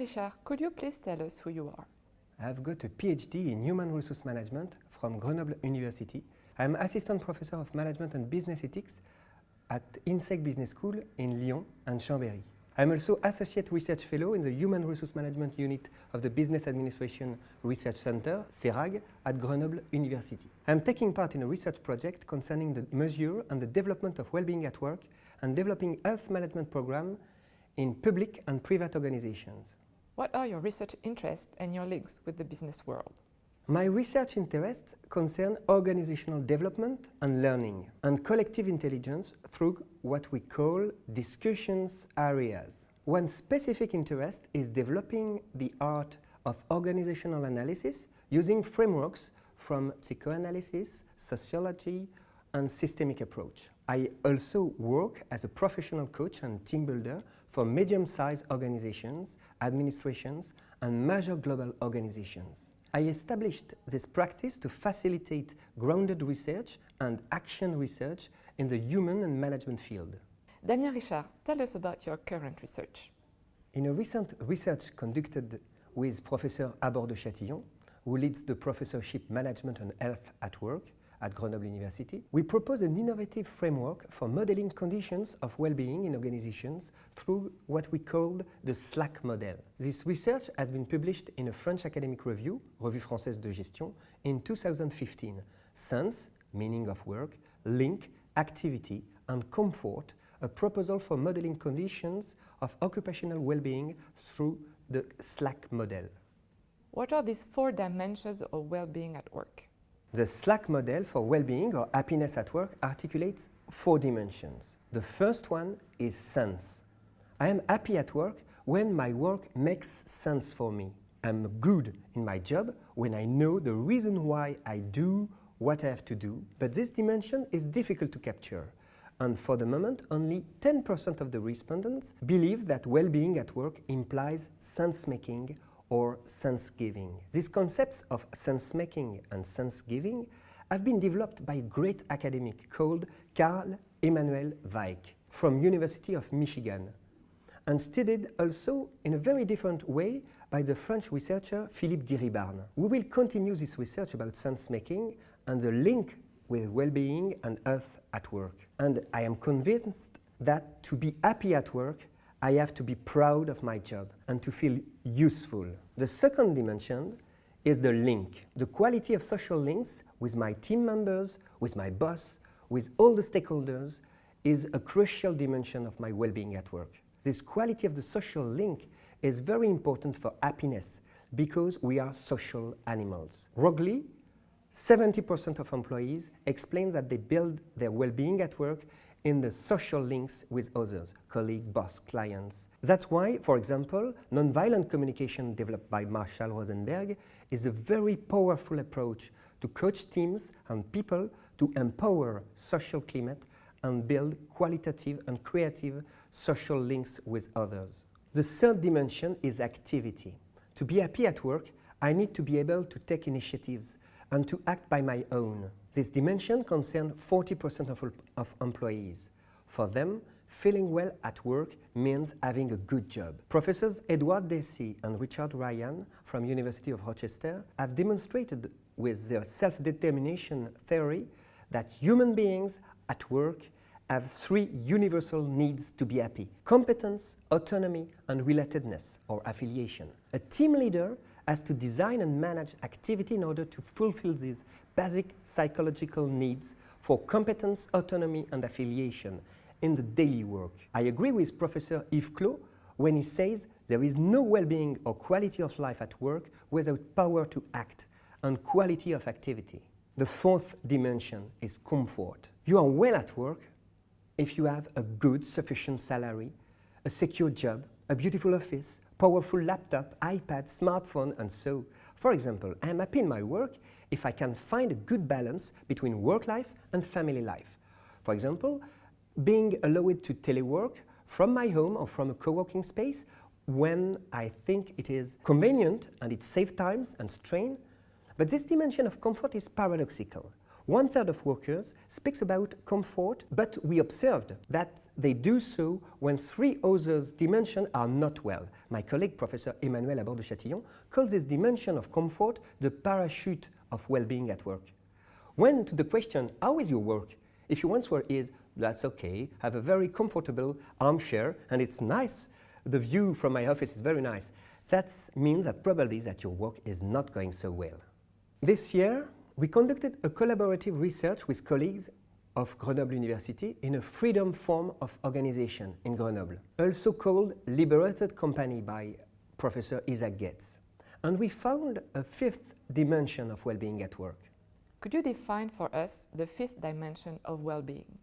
Richard, could you please tell us who you are? I have got a PhD in Human Resource Management from Grenoble University. I am Assistant Professor of Management and Business Ethics at INSEC Business School in Lyon and Chambéry. I am also Associate Research Fellow in the Human Resource Management Unit of the Business Administration Research Center, CERAG, at Grenoble University. I am taking part in a research project concerning the measure and the development of well-being at work and developing health management programs in public and private organizations. What are your research interests and your links with the business world? My research interests concern organizational development and learning and collective intelligence through what we call discussions areas. One specific interest is developing the art of organizational analysis using frameworks from psychoanalysis, sociology, and systemic approach. I also work as a professional coach and team builder for medium-sized organizations, administrations, and major global organizations. I established this practice to facilitate grounded research and action research in the human and management field. Damien Richard, tell us about your current research. In a recent research conducted with Professor Abord de Chatillon, who leads the Professorship Management and Health at Work at Grenoble University, we propose an innovative framework for modeling conditions of well-being in organizations through what we called the SLAC model. This research has been published in a French academic review, Revue Française de Gestion, in 2015. Sense, meaning of work, link, activity, and comfort, a proposal for modeling conditions of occupational well-being through the SLAC model. What are these 4 dimensions of well-being at work? The SLAC model for well-being or happiness at work articulates 4 dimensions. The first one is sense. I am happy at work when my work makes sense for me. I'm good in my job when I know the reason why I do what I have to do, but this dimension is difficult to capture. And for the moment, only 10% of the respondents believe that well-being at work implies sense-making or sense-giving. These concepts of sense-making and sense-giving have been developed by a great academic called Carl Emanuel Weick from University of Michigan, and studied also in a very different way by the French researcher Philippe Diribarne. We will continue this research about sense-making and the link with well-being and health at work. And I am convinced that to be happy at work, I have to be proud of my job and to feel useful. The second dimension is the link, the quality of social links with my team members, with my boss, with all the stakeholders is a crucial dimension of my well-being at work. This quality of the social link is very important for happiness because we are social animals. Rogley, 70% of employees explain that they build their well-being at work in the social links with others, colleague, boss, clients. That's why, for example, nonviolent communication developed by Marshall Rosenberg is a very powerful approach to coach teams and people to empower social climate and build qualitative and creative social links with others. The third dimension is activity. To be happy at work, I need to be able to take initiatives and to act by my own. This dimension concerns 40% of employees. For them, feeling well at work means having a good job. Professors Edward Deci and Richard Ryan from University of Rochester have demonstrated with their self-determination theory that human beings at work have 3 universal needs to be happy: competence, autonomy, and relatedness or affiliation. A team leader has to design and manage activity in order to fulfill these basic psychological needs for competence, autonomy, and affiliation in the daily work. I agree with Professor Yves Clos when he says there is no well-being or quality of life at work without power to act and quality of activity. The fourth dimension is comfort. You are well at work if you have a good, sufficient salary, a secure job, a beautiful office, powerful laptop, iPad, smartphone, and so. For example, I am happy in my work if I can find a good balance between work life and family life. For example, being allowed to telework from my home or from a co-working space when I think it is convenient and it saves time and strain. But this dimension of comfort is paradoxical. 1/3 of workers speaks about comfort, but we observed that they do so when three others' dimensions are not well. My colleague, Professor Emmanuel Laborde de Chatillon, calls this dimension of comfort the parachute of well-being at work. When to the question, how is your work? If your answer is, that's okay, have a very comfortable armchair and it's nice, the view from my office is very nice, that means that probably that your work is not going so well. This year, we conducted a collaborative research with colleagues of Grenoble University in a freedom form of organization in Grenoble, also called Liberated Company by Professor Isaac Getz. And we found a fifth dimension of well-being at work. Could you define for us the fifth dimension of well-being?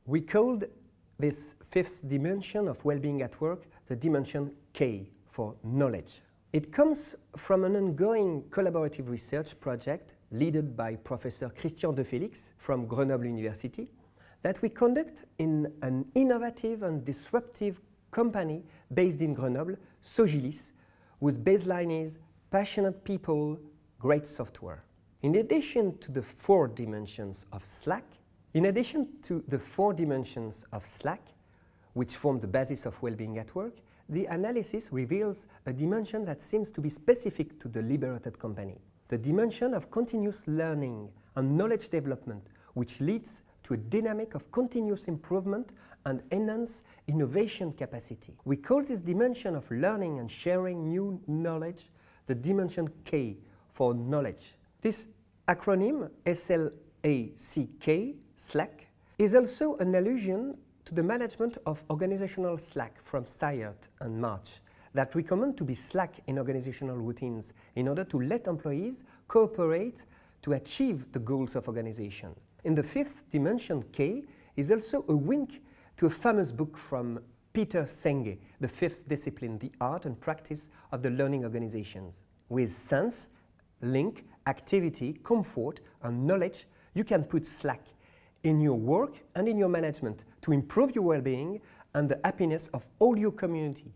We called this fifth dimension of well-being at work the dimension K for knowledge. It comes from an ongoing collaborative research project led by Professor Christian de Félix from Grenoble University that we conduct in an innovative and disruptive company based in Grenoble, Sogilis, whose baseline is passionate people, great software. In addition to the four dimensions of Slack, which form the basis of well-being at work, the analysis reveals a dimension that seems to be specific to the Liberated Company, the dimension of continuous learning and knowledge development, which leads to a dynamic of continuous improvement and enhanced innovation capacity. We call this dimension of learning and sharing new knowledge the dimension K for knowledge. This acronym, SLACK, Slack, is also an allusion to the management of organizational slack from SIART and March that recommend to be slack in organizational routines in order to let employees cooperate to achieve the goals of organization. In the fifth dimension, K, is also a wink to a famous book from Peter Senge, The Fifth Discipline, The Art and Practice of the Learning Organizations. With sense, link, activity, comfort, and knowledge, you can put Slack in your work and in your management to improve your well-being and the happiness of all your community.